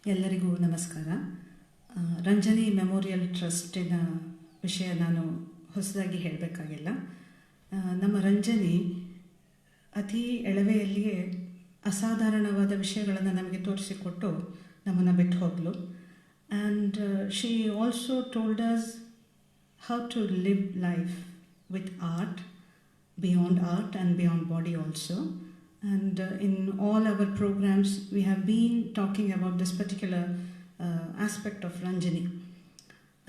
ಎಲ್ಲರಿಗೂ ನಮಸ್ಕಾರ. ರಂಜನಿ ಮೆಮೋರಿಯಲ್ ಟ್ರಸ್ಟಿನ ವಿಷಯ ನಾನು ಹೊಸದಾಗಿ ಹೇಳಬೇಕಾಗಿಲ್ಲ. ನಮ್ಮ ರಂಜನಿ ಅತಿ ಎಳವೆಯಲ್ಲಿಯೇ ಅಸಾಧಾರಣವಾದ ವಿಷಯಗಳನ್ನು ನಮಗೆ ತೋರಿಸಿಕೊಟ್ಟು ನಮ್ಮನ್ನು ಬಿಟ್ಟು ಹೋಗಲು. And she also told us how to live life with art, beyond art and beyond body also. And in all our programs we have been talking about this particular aspect of Ranjani,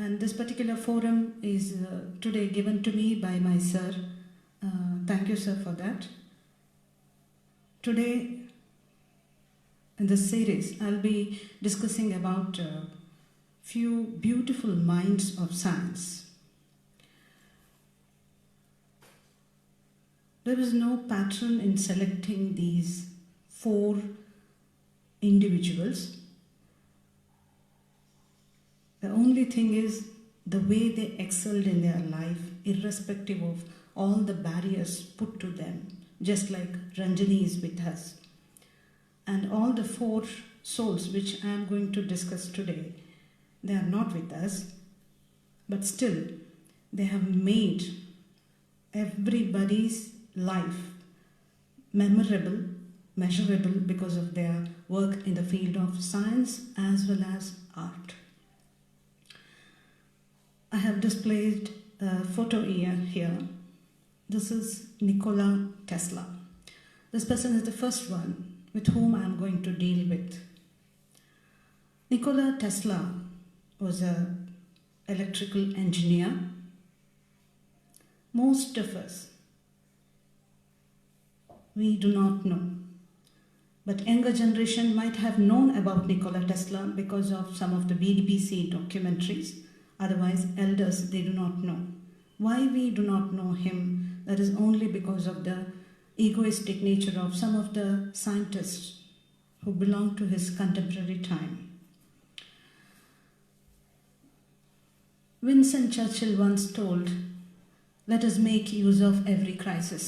and this particular forum is today given to me by my sir. Thank you, sir, for that. Today in this series I'll be discussing about few beautiful minds of science. There is no pattern in selecting these 4 individuals. The only thing is the way they excelled in their life, irrespective of all the barriers put to them, just like Ranjani is with us. And all the 4 souls which I am going to discuss today, they are not with us, but still they have made everybody's life memorable, measurable because of their work in the field of science as well as art. I have displayed a photo here. This is Nikola Tesla. This person is the first one with whom I am going to deal with. Nikola Tesla was an electrical engineer. Most of us, we do not know, but younger generation might have known about Nikola Tesla because of some of the BBC documentaries. Otherwise, elders, they do not know. Why we do not know him? That is only because of the egoistic nature of some of the scientists who belong to his contemporary time. Winston Churchill once told, "Let us make use of every crisis."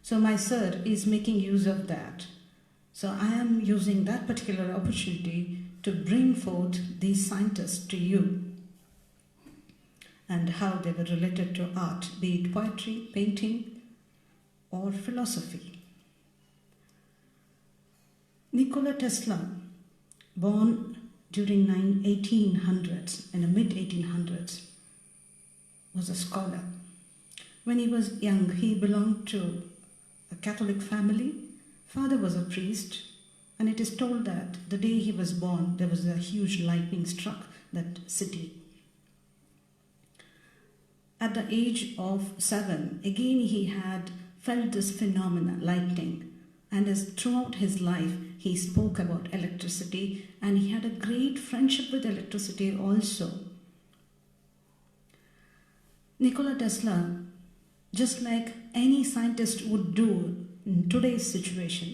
So my sir is making use of that. So I am using that particular opportunity to bring forth these scientists to you and how they were related to art, be it poetry, painting, or philosophy. Nikola Tesla, born during 1800s, in the mid-1800s, was a scholar. When he was young, he belonged to a Catholic family. Father was a priest, and it is told that the day he was born, there was a huge lightning struck that city. At the age of 7, again he had felt this phenomena, lightning, and as throughout his life he spoke about electricity, and he had a great friendship with electricity also. Nikola Tesla, just like any scientist would do in today's situation,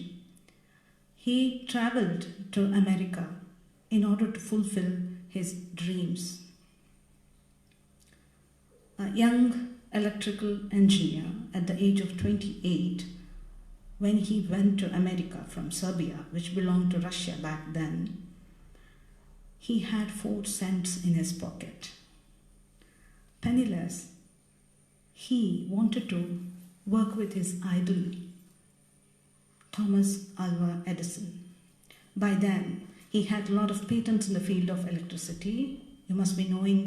he traveled to America in order to fulfill his dreams. A young electrical engineer at the age of 28, when he went to America from Serbia, which belonged to Russia back then, he had 4 cents in his pocket. Penniless, he wanted to work with his idol, Thomas Alva Edison. By then, he had a lot of patents in the field of electricity. You must be knowing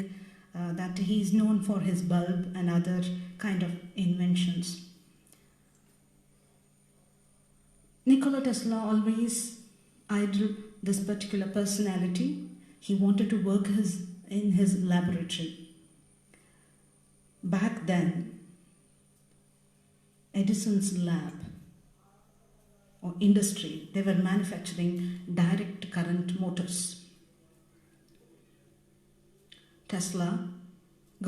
that he is known for his bulb and other kind of inventions. Nikola Tesla always idoled this particular personality. He wanted to work in his laboratory. Back then, Edison's lab or industry, they were manufacturing direct current motors. Tesla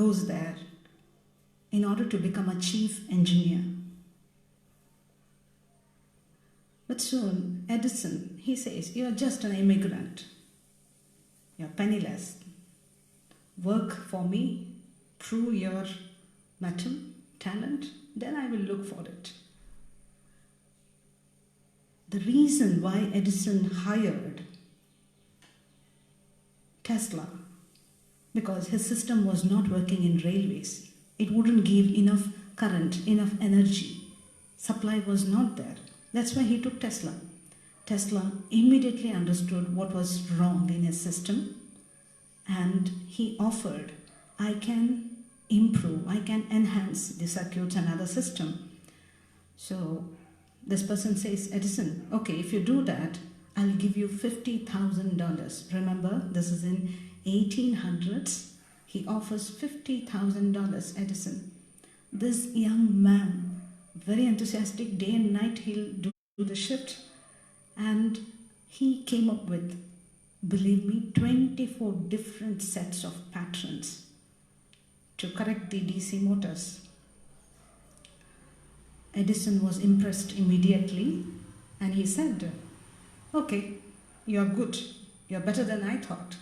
goes there in order to become a chief engineer. But soon, Edison, he says, "You're just an immigrant. You're penniless. Work for me, prove your metal, talent, then I will look for it." The reason why Edison hired Tesla, because his system was not working in railways. It wouldn't give enough current, enough energy. Supply was not there. That's why he took Tesla. Tesla immediately understood what was wrong in his system, and he offered, I can improve, I can enhance the circuits and other system. So this person says, Edison, okay, if you do that, I'll give you $50,000. Remember, this is in 1800s. He offers $50,000, Edison. This young man, very enthusiastic, day and night he'll do the shift. And he came up with, believe me, 24 different sets of patterns to correct the DC motors. Edison was impressed immediately, and he said, okay, you're good. You're better than I thought.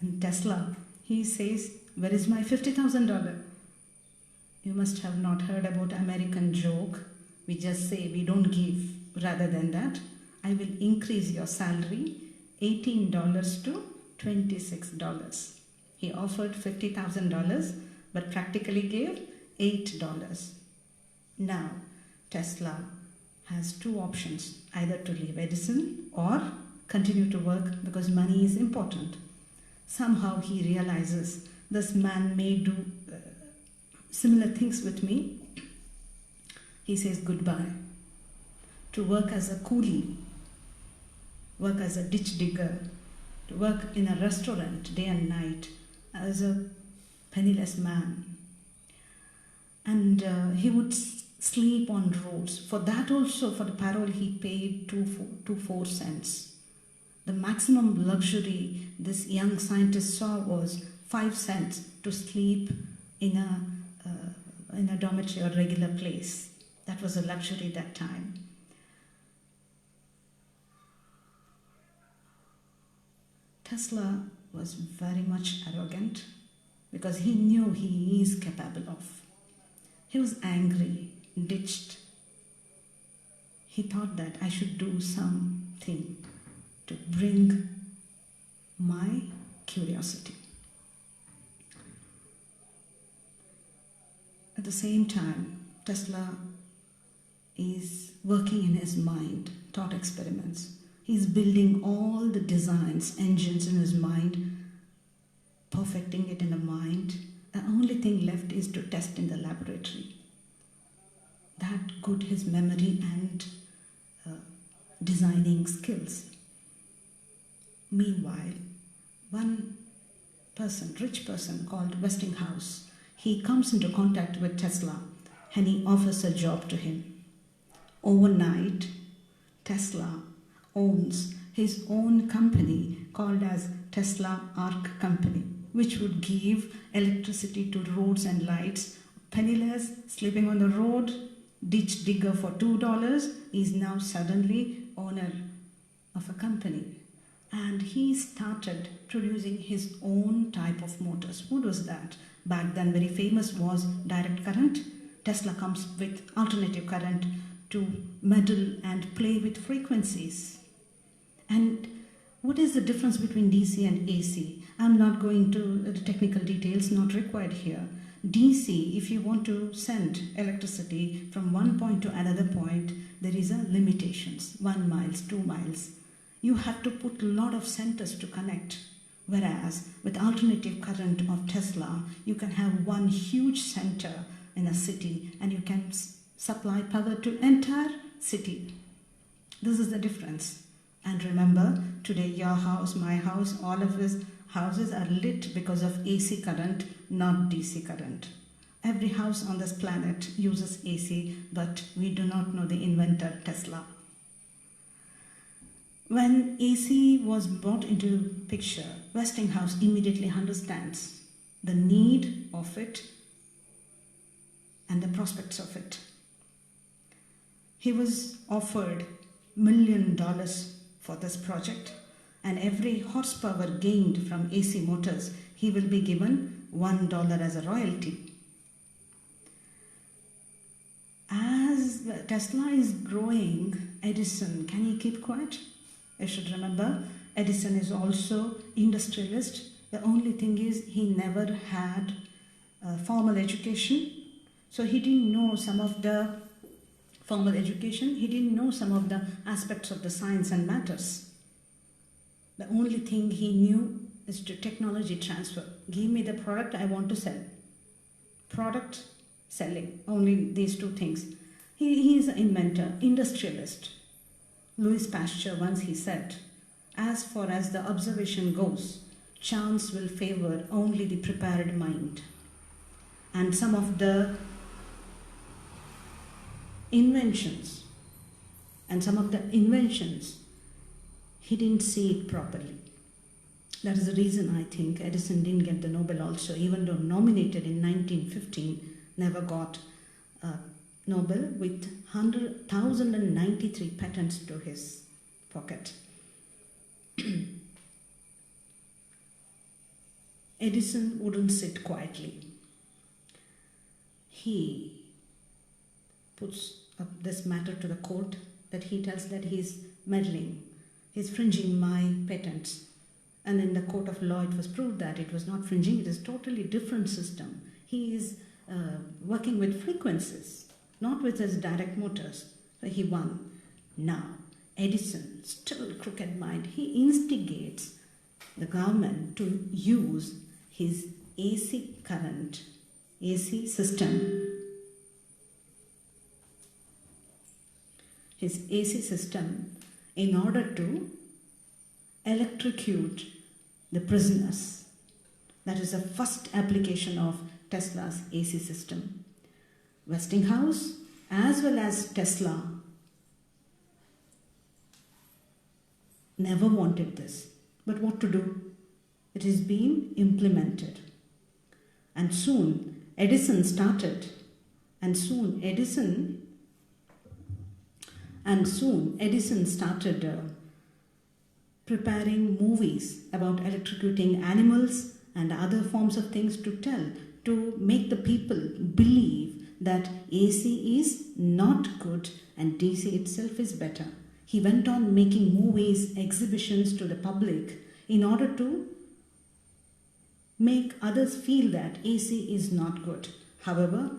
And Tesla, he says, where is my $50,000? You must have not heard about American joke. We just say we don't give. Rather than that, I will increase your salary $18 to $26. He offered $50,000 but practically gave $8. Now, Tesla has two options, either to leave Edison or continue to work because money is important. Somehow he realizes this man may do similar things with me. He says goodbye to work as a coolie, work as a ditch digger, to work in a restaurant day and night as a penniless man. And he would sleep on roads. For that also, for the parole, he paid 4 cents. The maximum luxury this young scientist saw was 5 cents to sleep in a dormitory or regular place. That was a luxury that time. Tesla was very much arrogant because he knew he is capable of. He was angry, ditched. He thought that I should do something to bring my curiosity. At the same time, Tesla is working in his mind, thought experiments. He's building all the designs, engines in his mind, perfecting it in the mind. The only thing left is to test in the laboratory. That good his memory and designing skills. Meanwhile, one person, rich person called Westinghouse, he comes into contact with Tesla and he offers a job to him. Overnight, Tesla owns his own company called as Tesla Arc Company, which would give electricity to roads and lights. Penniless, sleeping on the road, ditch digger for $2, is now suddenly owner of a company. And he started producing his own type of motors. What was that? Back then very famous was direct current. Tesla comes with alternative current to meddle and play with frequencies. And what is the difference between DC and AC? I'm not going to the technical details, not required here. DC, if you want to send electricity from one point to another point, there is a limitations, 1 mile, 2 miles. You have to put a lot of centers to connect. Whereas with alternative current of Tesla, you can have one huge center in a city and you can supply power to entire city. This is the difference. And remember, today your house, my house, all of us houses are lit because of AC current, not DC current. Every house on this planet uses AC, but we do not know the inventor, Tesla. When AC was brought into picture, Westinghouse immediately understands the need of it and the prospects of it. He was offered $1 million for this project, and every horsepower gained from AC motors, he will be given $1 as a royalty. As Tesla is growing, Edison, can he keep quiet? You should remember, Edison is also industrialist. The only thing is he never had formal education. So he didn't know some of the formal education. He didn't know some of the aspects of the science and matters. The only thing he knew is to technology transfer. Give me the product I want to sell. Product, selling, only these two things. He is an inventor, industrialist. Louis Pasteur once he said, as far as the observation goes, chance will favor only the prepared mind. And some of the inventions, he didn't see it properly. That is the reason I think Edison didn't get the Nobel also, even though nominated in 1915, never got a Nobel with 1,093 patents to his pocket. Edison wouldn't sit quietly. He puts up this matter to the court, that he tells that he's meddling, he's fringing my patents. And in the court of law, it was proved that it was not fringing, it is totally different system. He is working with frequencies, not with his direct motors. So he won. Now, Edison, still crooked mind, he instigates the government to use his AC current, AC system, his AC system in order to electrocute the prisoners. That is the first application of Tesla's AC system. Westinghouse as well as Tesla never wanted this. But what to do? It is being implemented. And soon Edison started preparing movies about electrocuting animals and other forms of things to make the people believe that AC is not good and DC itself is better. He went on making movies, exhibitions to the public in order to make others feel that AC is not good. However,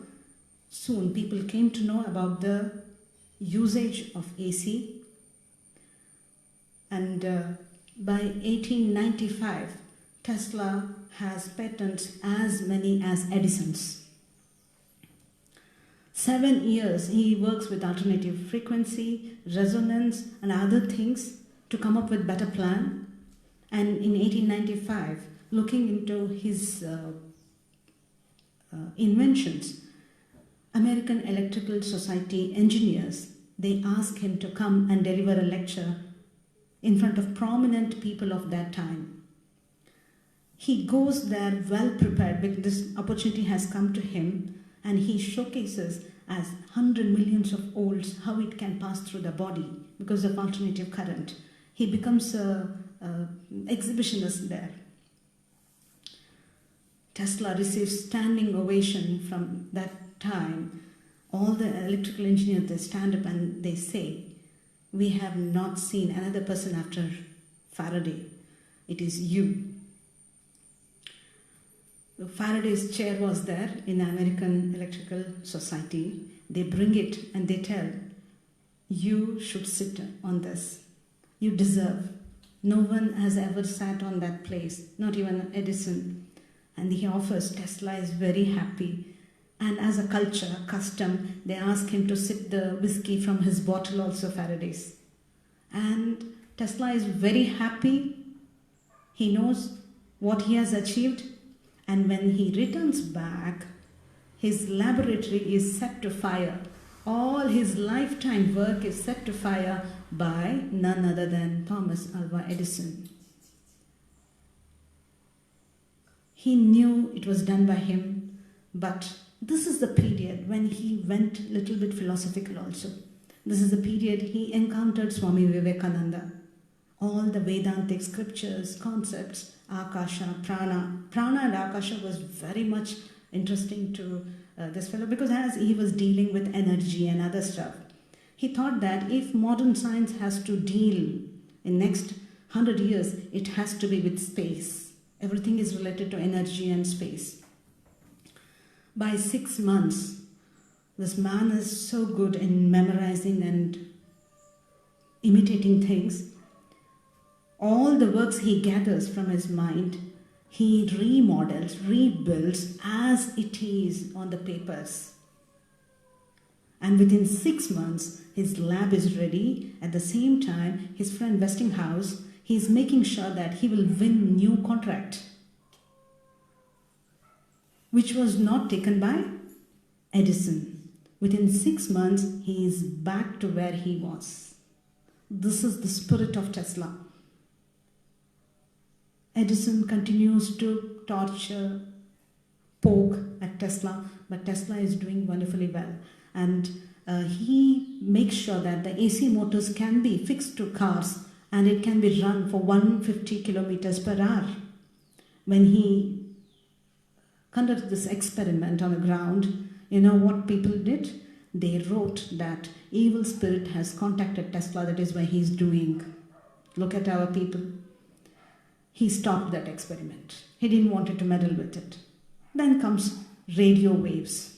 soon people came to know about the usage of AC, and by 1895, Tesla has patents as many as Edison's. 7 years he works with alternative frequency, resonance and other things to come up with better plan. And in 1895, looking into his inventions, American Electrical Society engineers, they asked him to come and deliver a lecture in front of prominent people of that time. He goes there well prepared because this opportunity has come to him, and he showcases as 100 millions of volts how it can pass through the body because of alternative current. He becomes an exhibitionist there. Tesla receives standing ovation from that time. All the electrical engineers, they stand up and they say, "We have not seen another person after Faraday. It is you." Faraday's chair was there in the American Electrical Society. They bring it and they tell, "You should sit on this. You deserve. No one has ever sat on that place, not even Edison." And he offers. Tesla is very happy. And as a culture, custom, they ask him to sip the whiskey from his bottle also, Faraday's. And Tesla is very happy. He knows what he has achieved. And when he returns back, his laboratory is set to fire. All his lifetime work is set to fire by none other than Thomas Alva Edison. He knew it was done by him, but this is the period when he went a little bit philosophical also. This is the period he encountered Swami Vivekananda. All the Vedantic scriptures, concepts, Akasha, Prana. Prana and Akasha was very much interesting to this fellow because as he was dealing with energy and other stuff, he thought that if modern science has to deal in next 100 years, it has to be with space. Everything is related to energy and space. By 6 months, this man is so good in memorizing and imitating things. All the works he gathers from his mind, he remodels, rebuilds as it is on the papers. And within 6 months, his lab is ready. At the same time, his friend Westinghouse, he is making sure that he will win new contract, which was not taken by Edison. Within 6 months, he is back to where he was. This is the spirit of Tesla. Edison continues to torture, poke at Tesla, but Tesla is doing wonderfully well. And he makes sure that the AC motors can be fixed to cars and it can be run for 150 kilometers per hour. When he conducted this experiment on the ground, you know what people did? They wrote that evil spirit has contacted Tesla, that is why he's doing. Look at our people. He stopped that experiment. He didn't want to meddle with it. Then comes radio waves.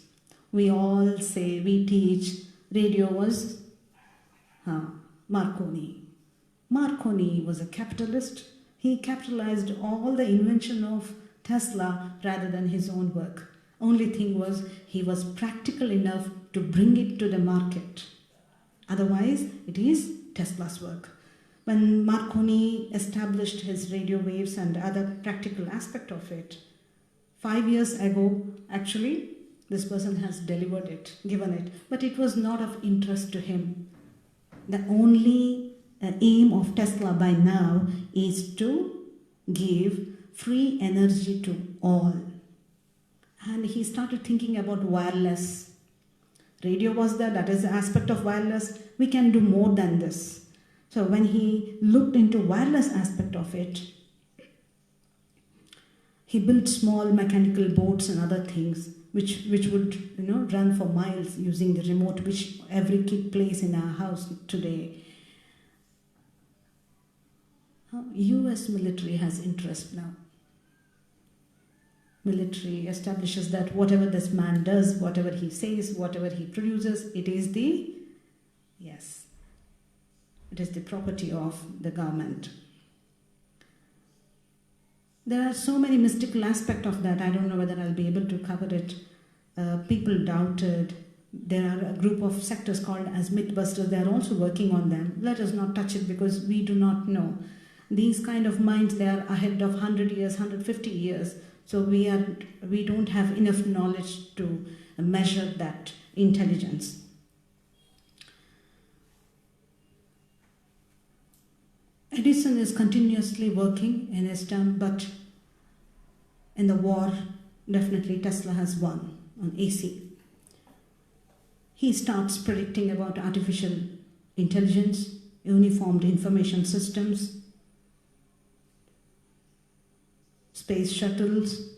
We all say, we teach, radio was Marconi. Marconi was a capitalist. He capitalized all the invention of Tesla rather than his own work. Only thing was, he was practical enough to bring it to the market. Otherwise, it is Tesla's work. When Marconi established his radio waves and other practical aspect of it, 5 years ago, actually, this person has delivered it, given it, but it was not of interest to him. The only aim of Tesla by now is to give free energy to all. And he started thinking about wireless. Radio was there, that is the aspect of wireless. We can do more than this. So when he looked into wireless aspect of it, he built small mechanical boats and other things which would run for miles using the remote, which every kid plays in our house today. US military has interest now. Military establishes that whatever this man does, whatever he says, whatever he produces, it is the property of the government. There are so many mystical aspects of that. I don't know whether I'll be able to cover it. People doubted. There are a group of sectors called as Mythbusters. They are also working on them. Let us not touch it because we do not know. These kind of minds, they are ahead of 100 years, 150 years. So we don't have enough knowledge to measure that intelligence. Edison is continuously working in his term, but in the war, definitely Tesla has won on AC. He starts predicting about artificial intelligence, uniformed information systems, space shuttles,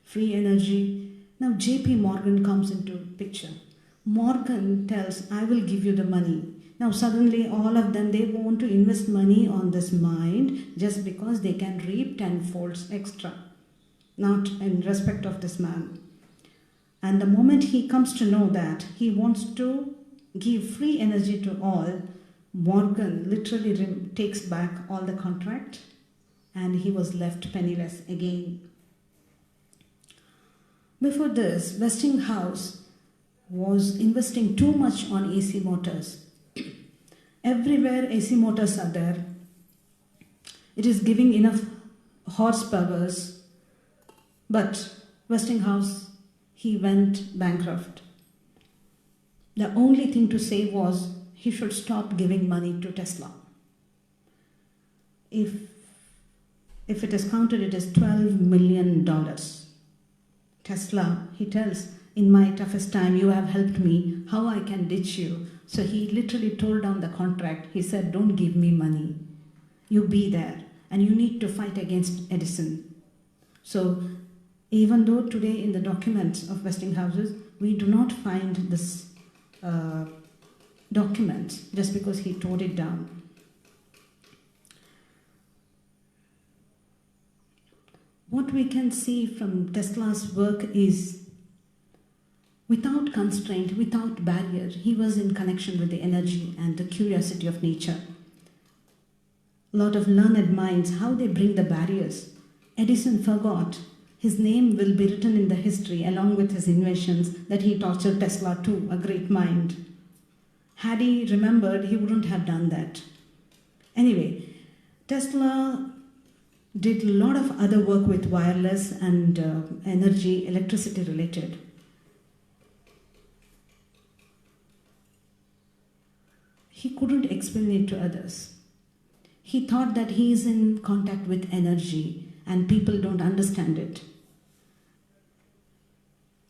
free energy. Now JP Morgan comes into picture. Morgan tells, I will give you the money. Now suddenly all of them, they want to invest money on this mind just because they can reap tenfold extra, not in respect of this man. And the moment he comes to know that he wants to give free energy to all, Morgan literally takes back all the contract and he was left penniless again. Before this, Westinghouse was investing too much on AC motors. Everywhere AC motors are there. It is giving enough horsepowers, but Westinghouse, he went bankrupt. The only thing to say was he should stop giving money to Tesla. If it is counted, it is $12 million. Tesla, he tells, in my toughest time, you have helped me, how I can ditch you. So he literally tore down the contract. He said, don't give me money. You be there. And you need to fight against Edison. So even though today in the documents of Westinghouse's, we do not find this document just because he tore it down. what we can see from Tesla's work is without constraint, without barrier, he was in connection with the energy and the curiosity of nature. A lot of learned minds, how they bring the barriers. Edison forgot his name will be written in the history along with his inventions that he tortured Tesla too, a great mind. Had he remembered, he wouldn't have done that. Anyway, Tesla did a lot of other work with wireless and energy, electricity related. He couldn't explain it to others. He thought that he is in contact with energy and people don't understand it.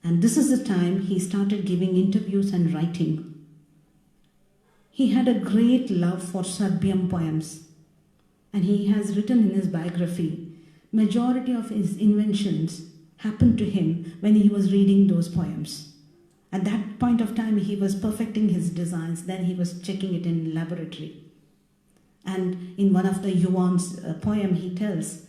And this is the time he started giving interviews and writing. He had a great love for Serbian poems, and he has written in his biography, majority of his inventions happened to him when he was reading those poems. At that point of time, he was perfecting his designs, then he was checking it in laboratory. And in one of the Yuan's poem, he tells,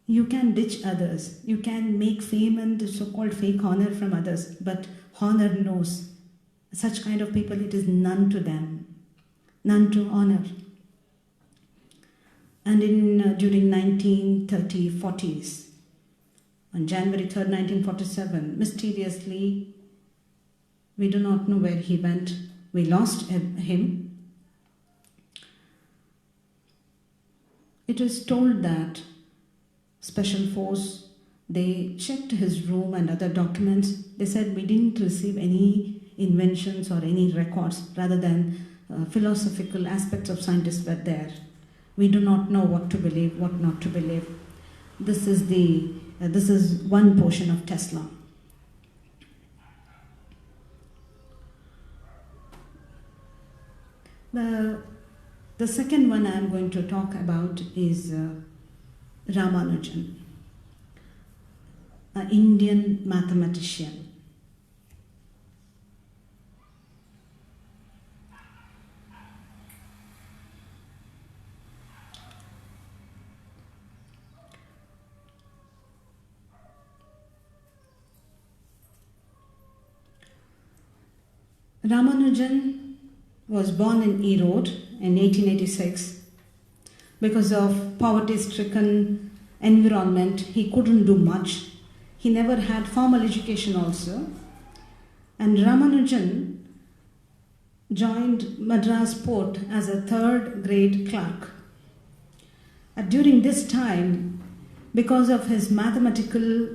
you can ditch others, you can make fame and so-called fake honor from others, but honor knows. Such kind of people, it is none to them, none to honor. And during 1930-40s, on January 3rd, 1947, mysteriously, we do not know where he went. We lost him. It is told that Special Force, they checked his room and other documents. They said we didn't receive any inventions or any records, rather than philosophical aspects of scientists were there. We do not know what to believe, what not to believe. This is one portion of Tesla. The second one I am going to talk about is Ramanujan, an Indian mathematician. Ramanujan was born in Erode in 1886. Because of poverty-stricken environment, he couldn't do much. He never had formal education also. And Ramanujan joined Madras port as a third-grade clerk. During this time, because of his mathematical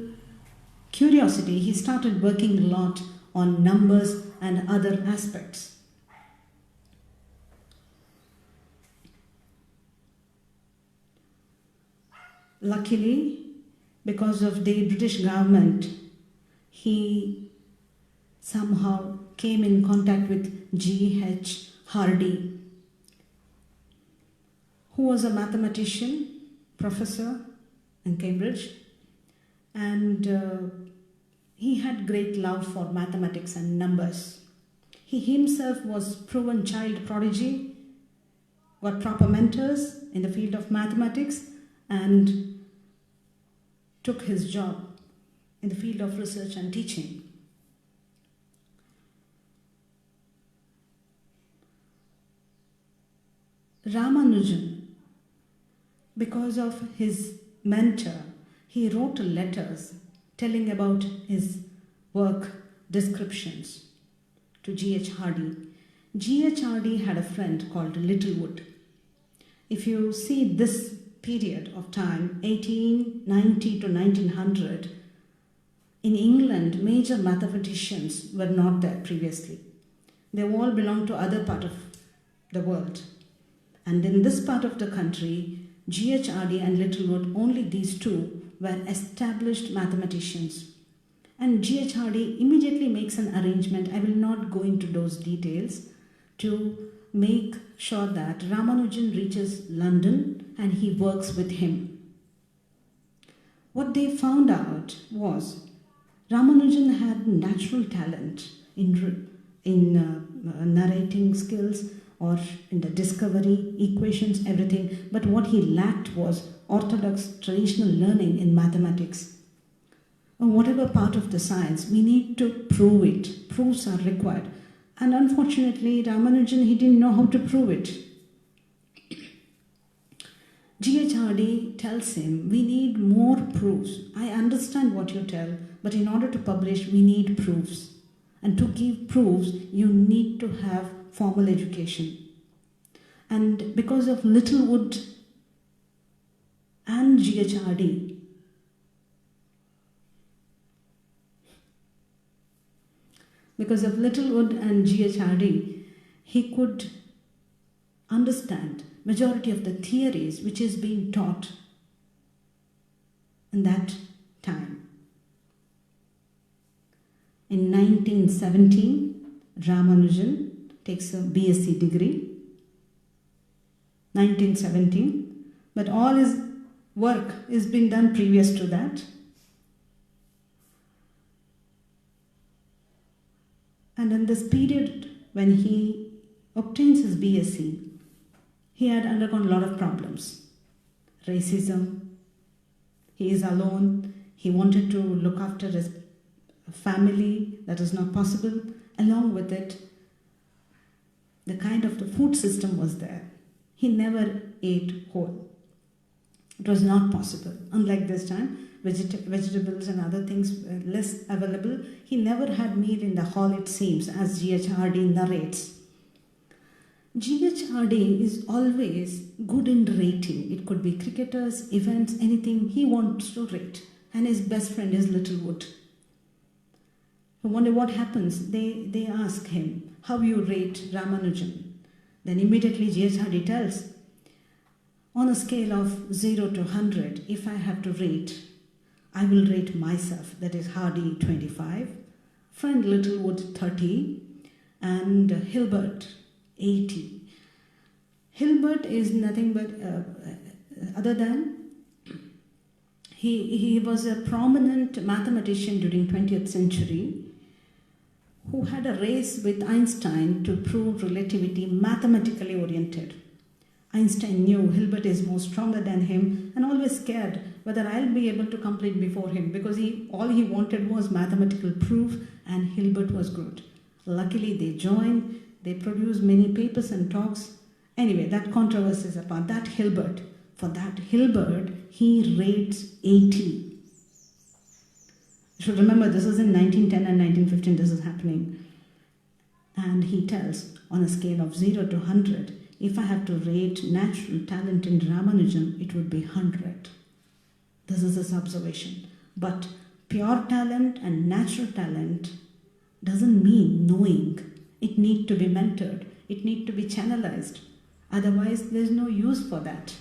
curiosity, he started working a lot on numbers and other aspects. Luckily, because of the British government, he somehow came in contact with G.H. Hardy, who was a mathematician, professor in Cambridge, and he had great love for mathematics and numbers. He himself was proven child prodigy, got proper mentors in the field of mathematics, and took his job in the field of research and teaching. Ramanujan, because of his mentor, he wrote letters telling about his work descriptions to G.H. Hardy. G.H. Hardy had a friend called Littlewood. If you see this period of time, 1890 to 1900, in England, major mathematicians were not there previously. They all belonged to other part of the world. And in this part of the country, G.H. Hardy and Littlewood, only these two were established mathematicians. And G.H. Hardy immediately makes an arrangement, I will not go into those details, to make sure that Ramanujan reaches London and he works with him. What they found out was Ramanujan had natural talent in narrating skills, or in the discovery, equations, everything. But what he lacked was orthodox traditional learning in mathematics. Or whatever part of the science, we need to prove it. Proofs are required. And unfortunately, Ramanujan, he didn't know how to prove it. G.H. Hardy tells him, we need more proofs. I understand what you tell, but in order to publish, we need proofs. And to give proofs, you need to have formal education. And because of Littlewood and G.H. Hardy, he could understand majority of the theories which is being taught in that time. In 1917, Ramanujan takes a BSc degree. 1917, but all his work is being done previous to that. And in this period when he obtains his BSc, he had undergone a lot of problems. Racism, he is alone, he wanted to look after his family, that is not possible. Along with it, the kind of the food system was there. He never ate whole. It was not possible. Unlike this time, vegetables and other things were less available. He never had meal in the hall, it seems, as G.H. Hardy narrates. G.H. Hardy is always good in rating. It could be cricketers, events, anything he wants to rate. And his best friend is Littlewood. I wonder what happens. They ask him, how you rate Ramanujan? Then immediately G.H. Hardy tells, on a scale of 0 to 100, if I have to rate, I will rate myself, that is Hardy 25, friend Littlewood 30, and Hilbert 80. Hilbert is nothing but, other than, he was a prominent mathematician during 20th century who had a race with Einstein to prove relativity mathematically oriented. Einstein knew Hilbert is more stronger than him and always scared whether I'll be able to complete before him, because all he wanted was mathematical proof, and Hilbert was good. Luckily they joined, they produced many papers and talks. Anyway, that controversy is apart. For that Hilbert, he rates 80. You should remember, this is in 1910 and 1915 this is happening. And he tells, on a scale of 0 to 100, if I have to rate natural talent in Ramanujan, it would be 100. This is his observation. But pure talent and natural talent doesn't mean knowing. It needs to be mentored. It needs to be channelized. Otherwise, there's no use for that.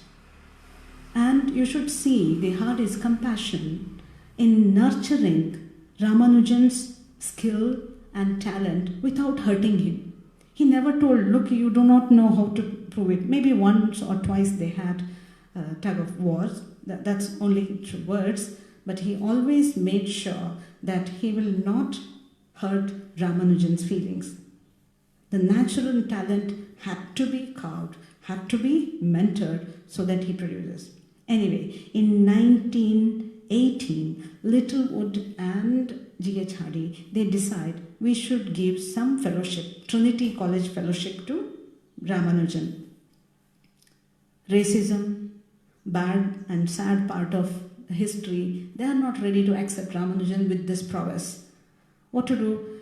And you should see the Hardy's compassion in nurturing Ramanujan's skill and talent without hurting him. He never told, look, you do not know how to prove it. Maybe once or twice they had tug of wars. That's only through words. But he always made sure that he will not hurt Ramanujan's feelings. The natural talent had to be carved, had to be mentored so that he produces. Anyway, in 1918, Littlewood and G.H. Hardy, they decide we should give some fellowship, Trinity College fellowship to Ramanujan. Racism, bad and sad part of history, they are not ready to accept Ramanujan with this prowess. What to do?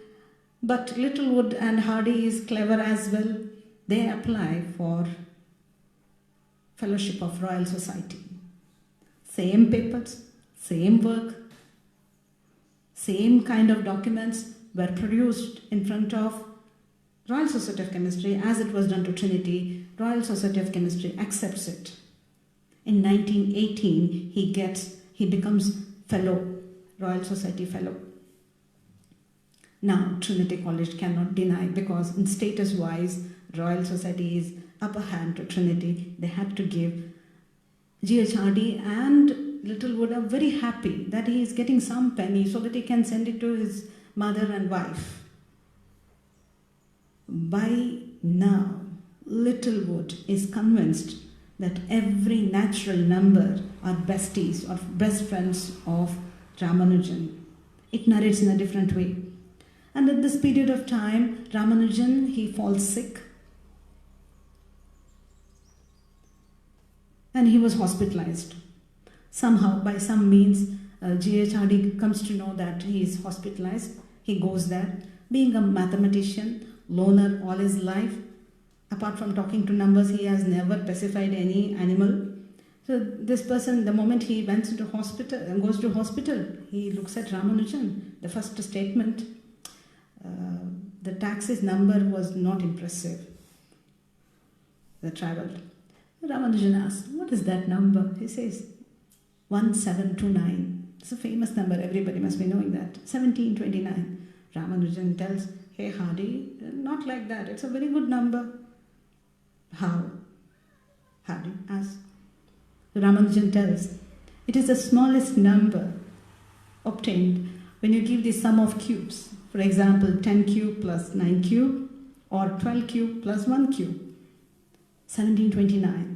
But Littlewood and Hardy is clever as well. They apply for Fellowship of Royal Society. Same papers, same work, same kind of documents were produced in front of Royal Society of Chemistry as it was done to Trinity. Royal Society of Chemistry accepts it. In 1918, he becomes fellow, Royal Society fellow. Now, Trinity College cannot deny, because in status-wise, Royal Society is upper hand to Trinity. They had to give. G.H. Hardy and Littlewood are very happy that he is getting some penny so that he can send it to his mother and wife. By now, Littlewood is convinced that every natural number are besties or best friends of Ramanujan. It narrates in a different way. And at this period of time, Ramanujan, he falls sick and he was hospitalized. Somehow, by some means, GHRD comes to know that he is hospitalized. He goes there. Being a mathematician, loner all his life, apart from talking to numbers, he has never specified any animal. So this person, the moment he went into hospital and goes to hospital, he looks at Ramanujan. The first statement, the taxi's number was not impressive. They traveled. Ramanujan asks, what is that number? He says, 1729. It's a famous number, everybody must be knowing that. 1729. Ramanujan tells, hey Hardy, not like that, it's a very good number. How? Hardy asks. Ramanujan tells, it is the smallest number obtained when you give the sum of cubes. For example, 10 cube plus 9 cube or 12 cube plus 1 cube. 1729.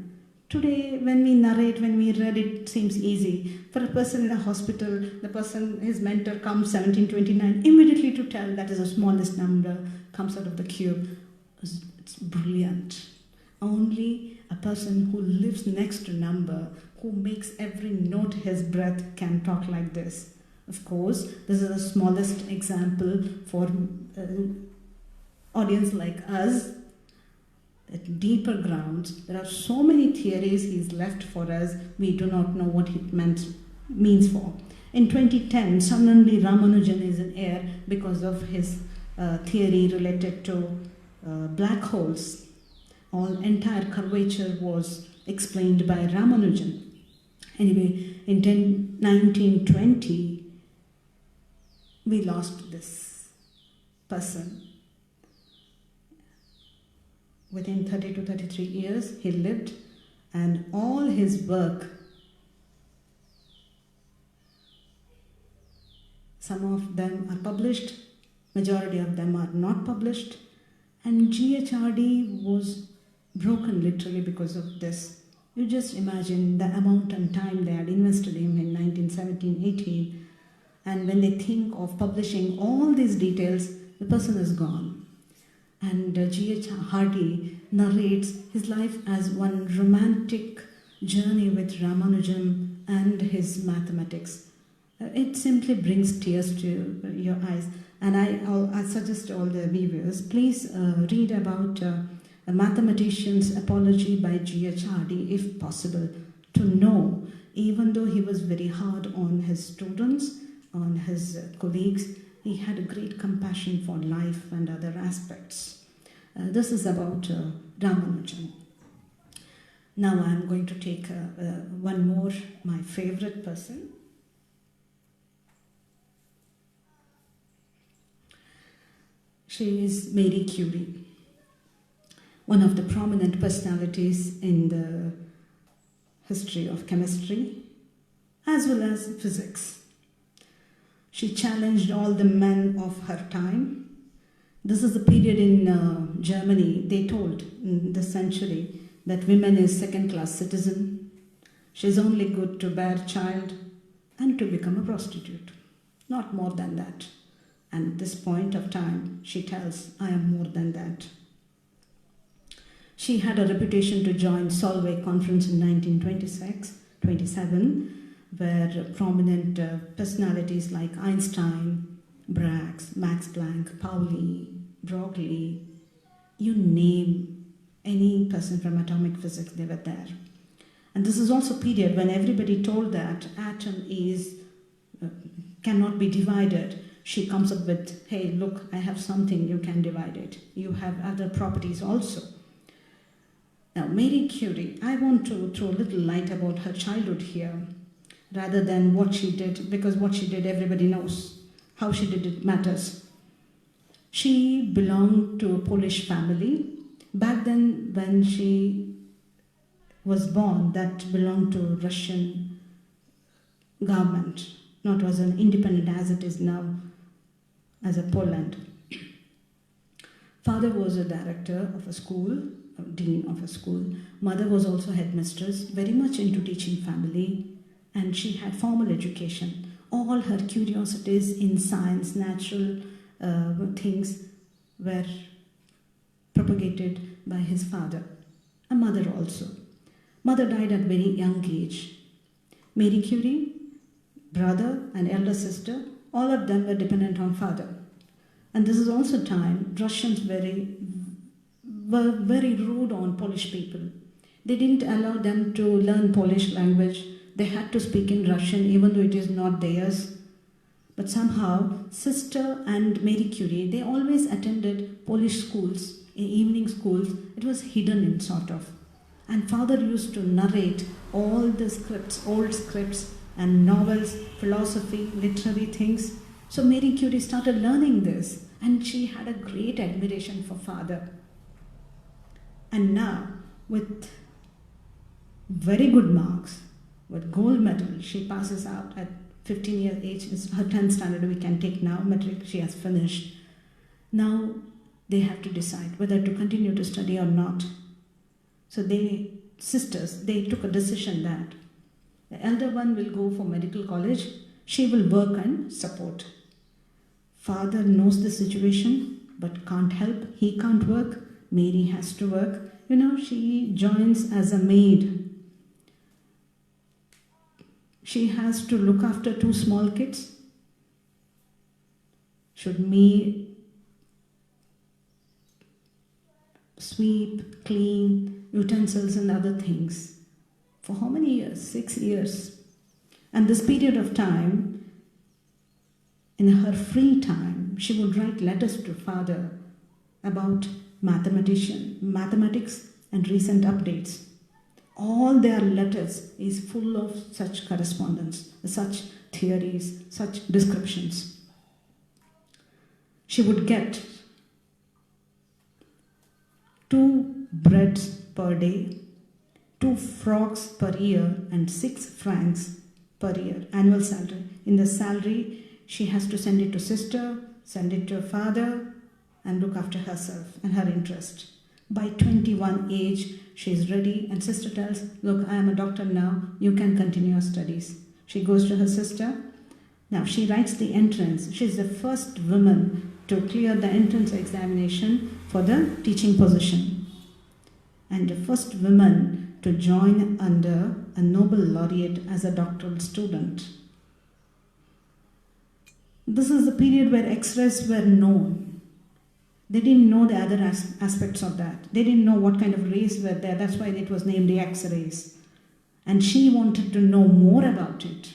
Today, when we narrate, when we read it, it seems easy. For a person in a hospital, the person, his mentor comes 1729, immediately to tell that is the smallest number, comes out of the cube. It's brilliant. Only a person who lives next to number, who makes every note his breath, can talk like this. Of course, this is the smallest example for audience like us. At deeper grounds, there are so many theories he's left for us, we do not know what it means for. In 2010, suddenly Ramanujan is in air because of his theory related to black holes. All entire curvature was explained by Ramanujan. Anyway, in 1920, we lost this person. Within 30 to 33 years, he lived, and all his work, some of them are published, majority of them are not published, and GHRD was broken literally because of this. You just imagine the amount and time they had invested in him in 1917-18, and when they think of publishing all these details, the person is gone. And G.H. Hardy narrates his life as one romantic journey with Ramanujan and his mathematics. It simply brings tears to your eyes. And I suggest all the viewers, please read about A Mathematician's Apology by G.H. Hardy, if possible, to know, even though he was very hard on his students, on his colleagues, he had a great compassion for life and other aspects. This is about Ramanujan. Now I'm going to take one more, my favorite person. She is Marie Curie, one of the prominent personalities in the history of chemistry as well as physics. She challenged all the men of her time. This is the period in Germany, they told in this century that women is second-class citizen. She's only good to bear child and to become a prostitute, not more than that. And at this point of time, she tells, I am more than that. She had a reputation to join Solvay conference in 1926-27, where prominent personalities like Einstein, Bragg, Max Planck, Pauli, Broglie, you name any person from atomic physics, they were there. And this is also a period when everybody told that atom is cannot be divided. She comes up with, hey, look, I have something, you can divide it. You have other properties also. Now, Marie Curie, I want to throw a little light about her childhood here, rather than what she did, because what she did everybody knows. How she did it matters. She belonged to a Polish family. Back then, when she was born, that belonged to Russian government, not as an independent as it is now, as a Poland. Father was a director of a school, a dean of a school. Mother was also headmistress, very much into teaching family, and she had formal education. All her curiosities in science, natural things were propagated by his father. A mother also. Mother died at very young age. Marie Curie, brother and elder sister, all of them were dependent on father. And this is also time Russians were very rude on Polish people. They didn't allow them to learn Polish language. They had to speak in Russian even though it is not theirs. But somehow, sister and Marie Curie, they always attended Polish schools, evening schools. It was hidden in sort of. And father used to narrate all the scripts, old scripts and novels, philosophy, literary things. So Marie Curie started learning this, and she had a great admiration for father. And now, with very good marks, with gold medal, she passes out at 15 years age. It's her 10th standard we can take now, metric she has finished. Now they have to decide whether to continue to study or not. So they took a decision that the elder one will go for medical college, she will work and support. Father knows the situation but can't help, he can't work, Mary has to work. She joins as a maid. She has to look after 2 small kids. Should me sweep, clean, utensils and other things. For how many years? 6 years. And this period of time, in her free time, she would write letters to father about mathematics and recent updates. All their letters is full of such correspondence, such theories, such descriptions. She would get 2 breads per day, 2 frocks per year, and 6 francs per year, annual salary. In the salary, she has to send it to sister, send it to her father, and look after herself and her interest. By 21 age, she is ready, and sister tells, look, I am a doctor now, you can continue your studies. She goes to her sister. Now she writes the entrance. She is the first woman to clear the entrance examination for the teaching position, and the first woman to join under a Nobel laureate as a doctoral student. This is the period where X-rays were known. They didn't know the other aspects of that. They didn't know what kind of rays were there. That's why it was named the X-rays. And she wanted to know more about it.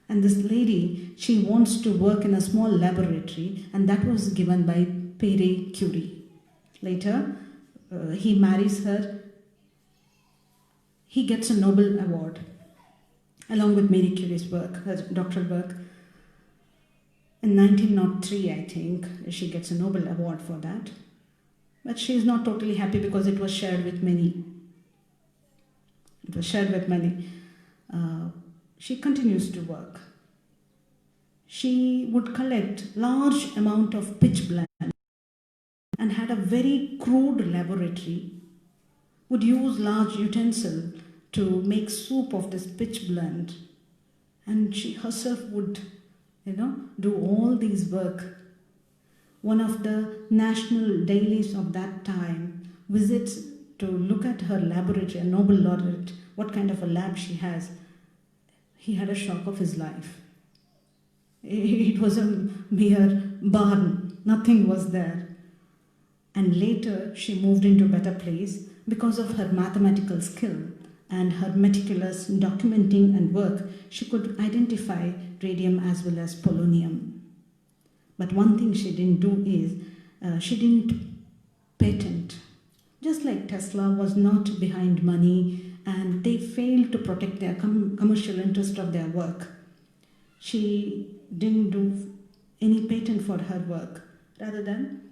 And this lady, she wants to work in a small laboratory, and that was given by Pierre Curie. Later, he marries her. He gets a Nobel Award along with Marie Curie's work, her doctoral work. In 1903, I think, she gets a Nobel Award for that. But she is not totally happy because it was shared with many. She continues to work. She would collect large amount of pitch blende and had a very crude laboratory, would use large utensil to make soup of this pitch blende, and she herself would do all these work. One of the national dailies of that time visits to look at her laboratory, a Nobel laureate, what kind of a lab she has. He had a shock of his life. It was a mere barn, nothing was there. And later she moved into a better place because of her mathematical skill and her meticulous documenting and work. She could identify radium as well as polonium. But one thing she didn't do is she didn't patent. Just like Tesla was not behind money and they failed to protect their commercial interest of their work, she didn't do any patent for her work. Rather than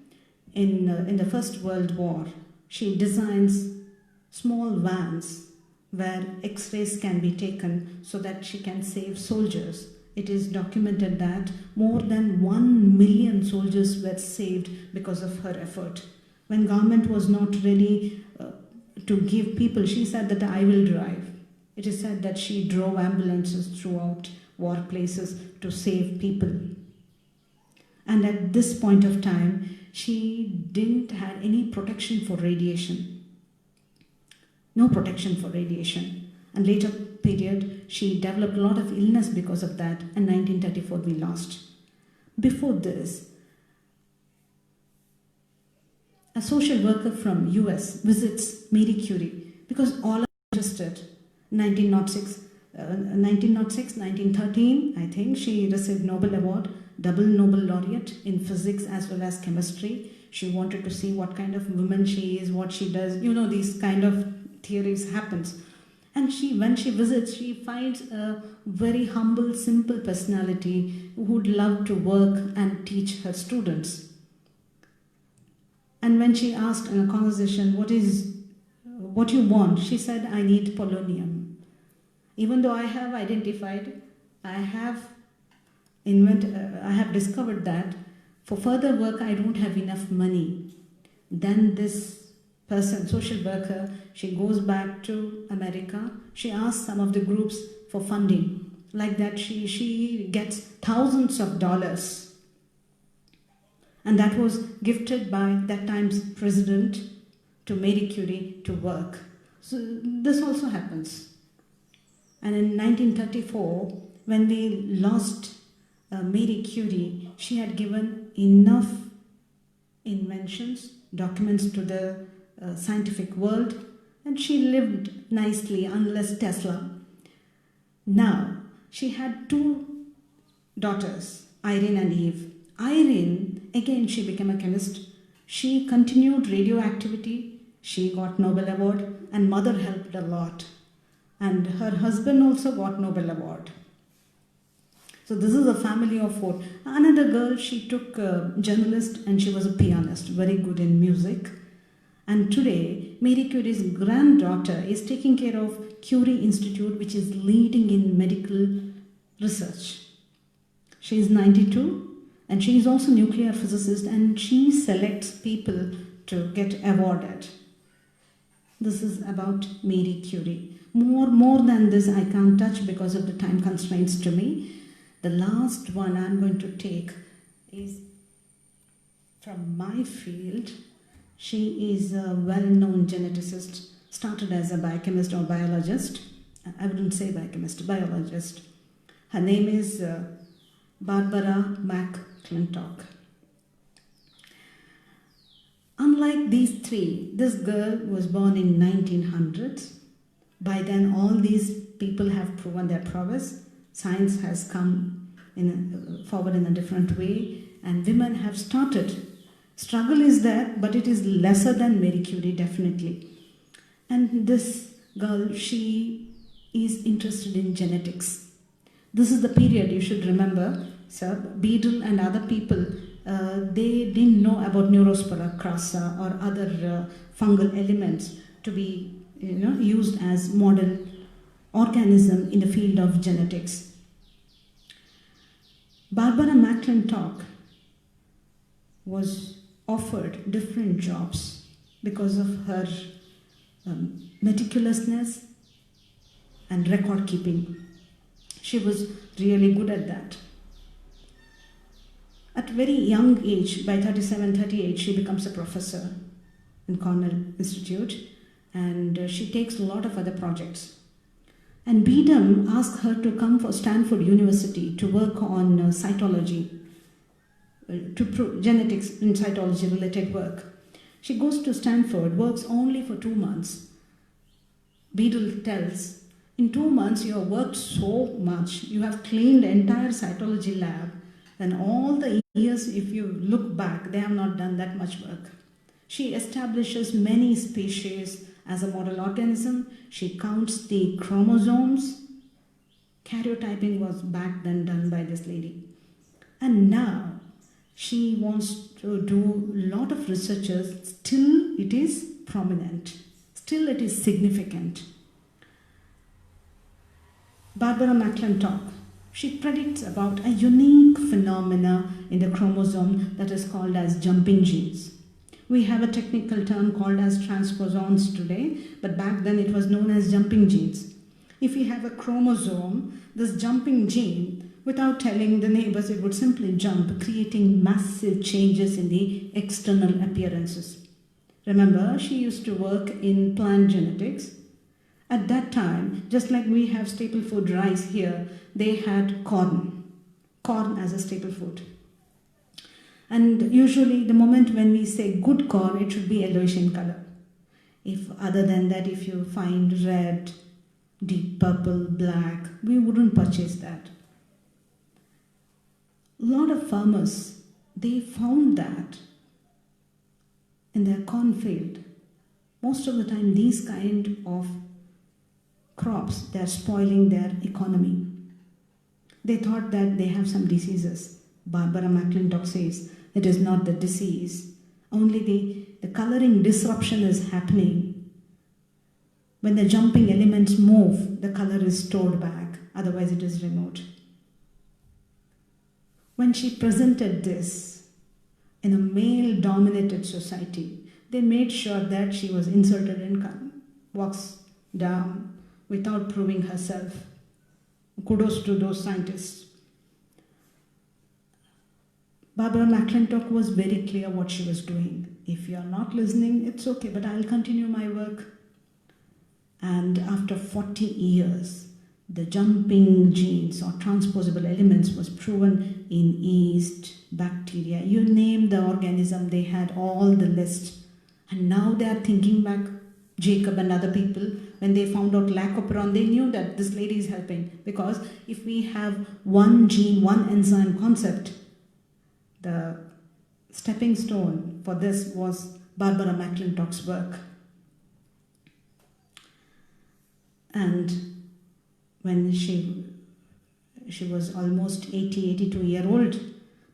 in the First World War, she designs small vans where X-rays can be taken so that she can save soldiers. it is documented that more than 1 million soldiers were saved because of her effort. When government was not ready to give people, she said that I will drive. It is said that she drove ambulances throughout war places to save people. And at this point of time, she didn't have any protection for radiation. No protection for radiation. And later period, she developed a lot of illness because of that. And 1934, we lost. Before this, a social worker from US visits Marie Curie because all are interested. 1906, 1913, I think, she received Nobel Award, double Nobel laureate in physics as well as chemistry. She wanted to see what kind of woman she is, what she does. You know, these kind of theories happens. And when she visits, she finds a very humble, simple personality who would love to work and teach her students. And when she asked in a conversation, what you want? She said, I need polonium. Even though I have identified, I have discovered that for further work, I don't have enough money. Then this person, social worker, she goes back to America. She asks some of the groups for funding. Like that, she gets thousands of dollars. And that was gifted by that time's president to Marie Curie to work. So this also happens. And in 1934, when we lost Marie Curie, she had given enough inventions, documents to the scientific world, and she lived nicely, unless Tesla. Now, she had 2 daughters, Irene and Eve. Irene, again, she became a chemist. She continued radioactivity. She got Nobel Award, and mother helped a lot. And her husband also got Nobel Award. So this is a family of 4. Another girl, she took journalist and she was a pianist, very good in music. And today, Marie Curie's granddaughter is taking care of Curie Institute, which is leading in medical research. She is 92 and she is also a nuclear physicist, and she selects people to get awarded. This is about Marie Curie. More than this I can't touch because of the time constraints to me. The last one I'm going to take is from my field. She is a well-known geneticist, started as a biochemist or biologist. I wouldn't say biochemist, biologist. Her name is Barbara McClintock. Unlike these 3, this girl was born in 1900s. By then, all these people have proven their prowess. Science has come forward in a different way, and women have started. Struggle is there, but it is lesser than Marie Curie, definitely. And this girl, she is interested in genetics. This is the period you should remember, sir. Beadle and other people, they didn't know about Neurospora crassa or other fungal elements to be used as model organism in the field of genetics. Barbara McClintock was offered different jobs because of her meticulousness and record keeping. She was really good at that. At very young age, by 37, 38, she becomes a professor in Cornell Institute, and she takes a lot of other projects. And Beadham asked her to come for Stanford University to work on cytology, genetics and cytology related work. She goes to Stanford, works only for 2 months. Beadle tells, in 2 months you have worked so much, you have cleaned the entire cytology lab, and all the years, if you look back, they have not done that much work. She establishes many species as a model organism. She counts the chromosomes. Karyotyping was back then done by this lady. And now she wants to do a lot of researches. Still it is prominent. Still it is significant. Barbara McClintock, She predicts about a unique phenomena in the chromosome that is called as jumping genes. We have a technical term called as transposons today, but back then it was known as jumping genes. If we have a chromosome, this jumping gene, without telling the neighbors, it would simply jump, creating massive changes in the external appearances. Remember, she used to work in plant genetics. At that time, just like we have staple food rice here, they had corn as a staple food. And usually the moment when we say good corn, it should be yellowish in color. If other than that, if you find red, deep purple, black, we wouldn't purchase that. A lot of farmers, they found that in their cornfield. Most of the time, these kind of crops, they're spoiling their economy. They thought that they have some diseases. Barbara McClintock says it is not the disease, only the coloring disruption is happening. When the jumping elements move, the color is stored back, otherwise it is removed. When she presented this in a male-dominated society, they made sure that she was inserted and walks down without proving herself. Kudos to those scientists. Barbara McClintock was very clear what she was doing. If you are not listening, it's okay, but I'll continue my work. And after 40 years, the jumping genes or transposable elements was proven in yeast, bacteria, you name the organism, they had all the list. And now they are thinking back, Jacob and other people, when they found out lacoperon, they knew that this lady is helping. Because if we have one gene, one enzyme concept, the stepping stone for this was Barbara McClintock's work. And when she was almost 82 years old,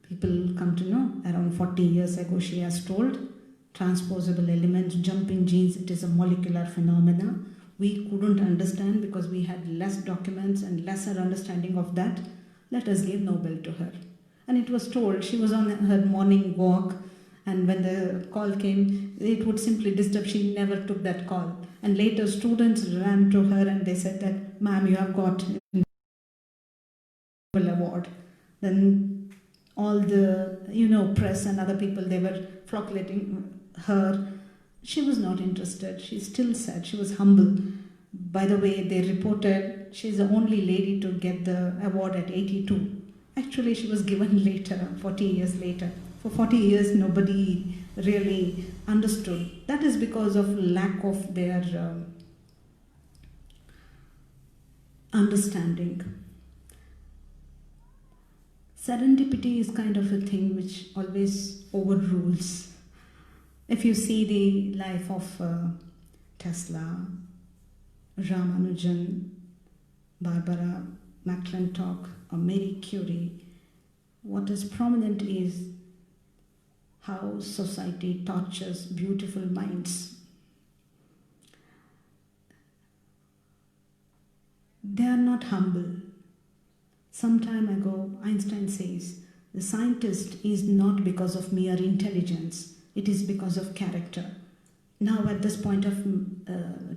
people come to know, around 40 years ago she has told, transposable elements, jumping genes, it is a molecular phenomena. We couldn't understand because we had less documents and lesser understanding of that. Let us give Nobel to her. And it was told, she was on her morning walk, and when the call came, it would simply disturb. She never took that call. And later students ran to her and they said that, ma'am, you have got a Nobel award. Then all the, press and other people, they were flocculating her. She was not interested. She still said, she was humble. By the way, they reported she's the only lady to get the award at 82. Actually, she was given later, 40 years later. For 40 years, nobody really understood. That is because of lack of their understanding. Serendipity is kind of a thing which always overrules. If you see the life of Tesla, Ramanujan, Barbara McClintock, or Marie Curie, what is prominent is how society tortures beautiful minds. They are not humble. Some time ago, Einstein says, the scientist is not because of mere intelligence, it is because of character. Now at this point of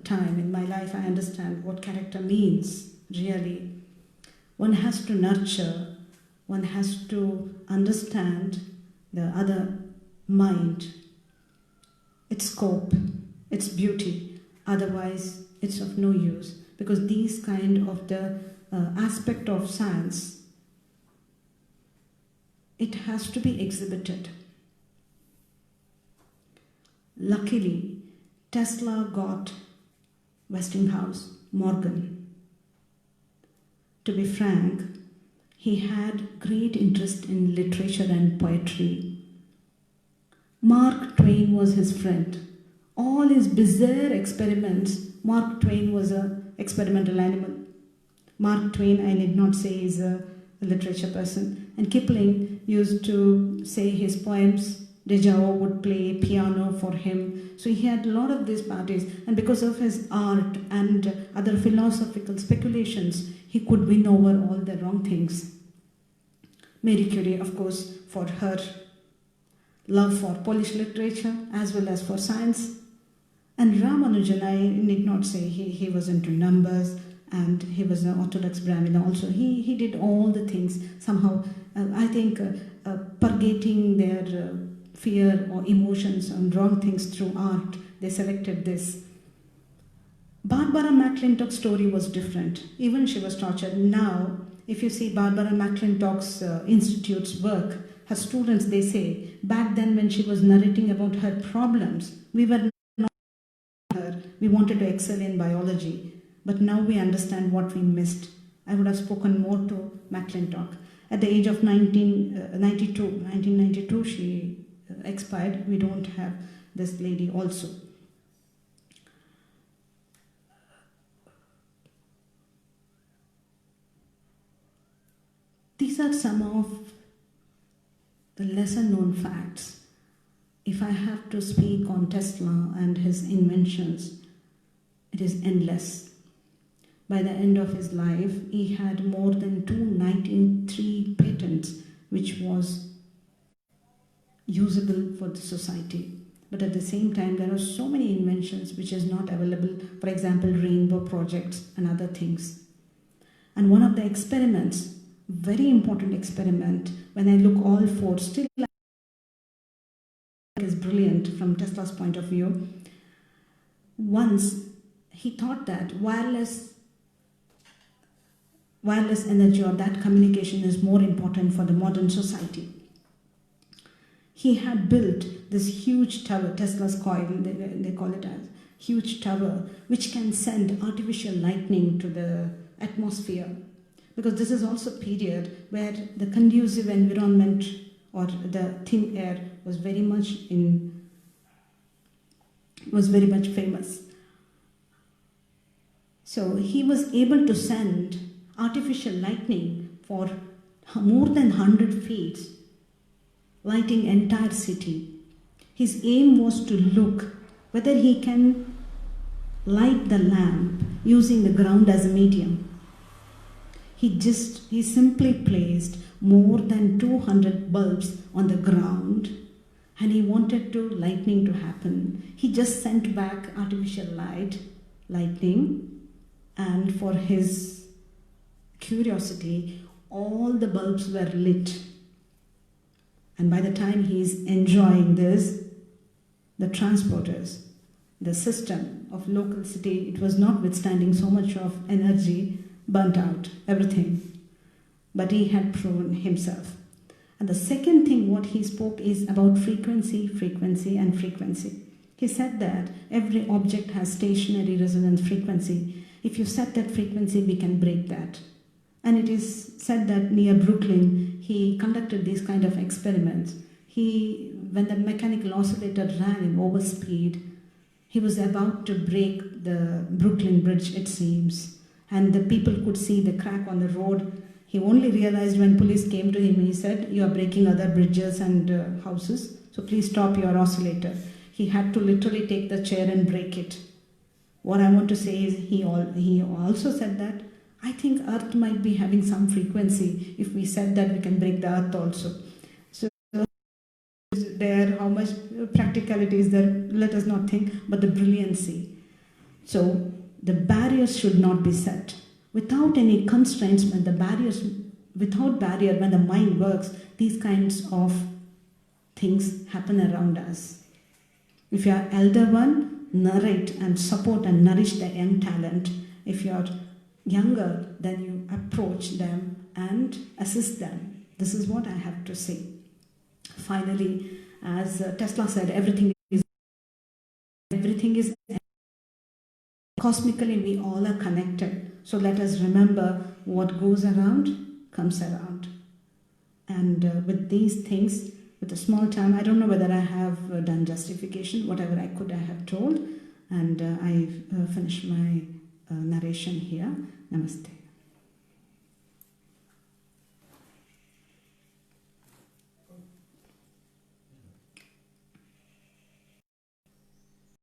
time in my life, I understand what character means, really. One has to nurture, one has to understand the other mind, its scope, its beauty. Otherwise, it's of no use, because these kind of the aspect of science, it has to be exhibited. Luckily, Tesla got Westinghouse, Morgan. To be frank, he had great interest in literature and poetry. Mark Twain was his friend. All his bizarre experiments, Mark Twain was an experimental animal. Mark Twain, I need not say, is a literature person. And Kipling used to say his poems Dejao would play piano for him. So he had a lot of these parties, and because of his art and other philosophical speculations, he could win over all the wrong things. Marie Curie, of course, for her love for Polish literature as well as for science. And Ramanujan, I need not say, he was into numbers, and he was an Orthodox Brahmin also. He did all the things somehow, I think, purgating their fear or emotions and wrong things through art. They selected this. Barbara McClintock's story was different. Even she was tortured. Now, if you see Barbara McClintock's institute's work, her students, they say, back then when she was narrating about her problems, we were not her. We wanted to excel in biology. But now we understand what we missed. I would have spoken more to McClintock. At the age of 1992, she expired. We don't have this lady also. These are some of the lesser known facts. If I have to speak on Tesla and his inventions, it is endless. By the end of his life, he had more than 293 patents, which was usable for the society. But at the same time, there are so many inventions which is not available, for example, rainbow projects and other things. And one of the experiments, very important experiment, when I look all four, still is brilliant from Tesla's point of view. Once he thought that wireless energy or that communication is more important for the modern society. He had built this huge tower, Tesla's coil, they call it as huge tower, which can send artificial lightning to the atmosphere. Because this is also a period where the conducive environment or the thin air was very much famous. So he was able to send artificial lightning for more than 100 feet, lighting entire city. His aim was to look whether he can light the lamp using the ground as a medium. He simply placed more than 200 bulbs on the ground, and he wanted lightning to happen. He just sent back artificial lightning, and for his curiosity, all the bulbs were lit. And by the time he's enjoying this, the transporters, the system of local city, it was not withstanding so much of energy, burnt out, everything. But he had proven himself. And the second thing what he spoke is about frequency, frequency, and frequency. He said that every object has stationary resonance frequency. If you set that frequency, we can break that. And it is said that near Brooklyn, he conducted these kind of experiments. When the mechanical oscillator ran in overspeed, he was about to break the Brooklyn Bridge, it seems. And the people could see the crack on the road. He only realized when police came to him, he said, "You are breaking other bridges and houses, so please stop your oscillator." He had to literally take the chair and break it. What I want to say is he also said that, I think Earth might be having some frequency. If we said that, we can break the Earth also. So there, how much practicality is there, let us not think, but the brilliancy. So the barriers should not be set. Without any constraints, without barrier, when the mind works, these kinds of things happen around us. If you are elder one, narrate and support and nourish the young talent. If you are younger, then you approach them and assist them. This is what I have to say. Finally, as Tesla said, everything is cosmically, we all are connected. So let us remember, what goes around comes around. And with these things, with a small time, I don't know whether I have done justification, whatever I could I have told. And I've finished my narration here. Namaste.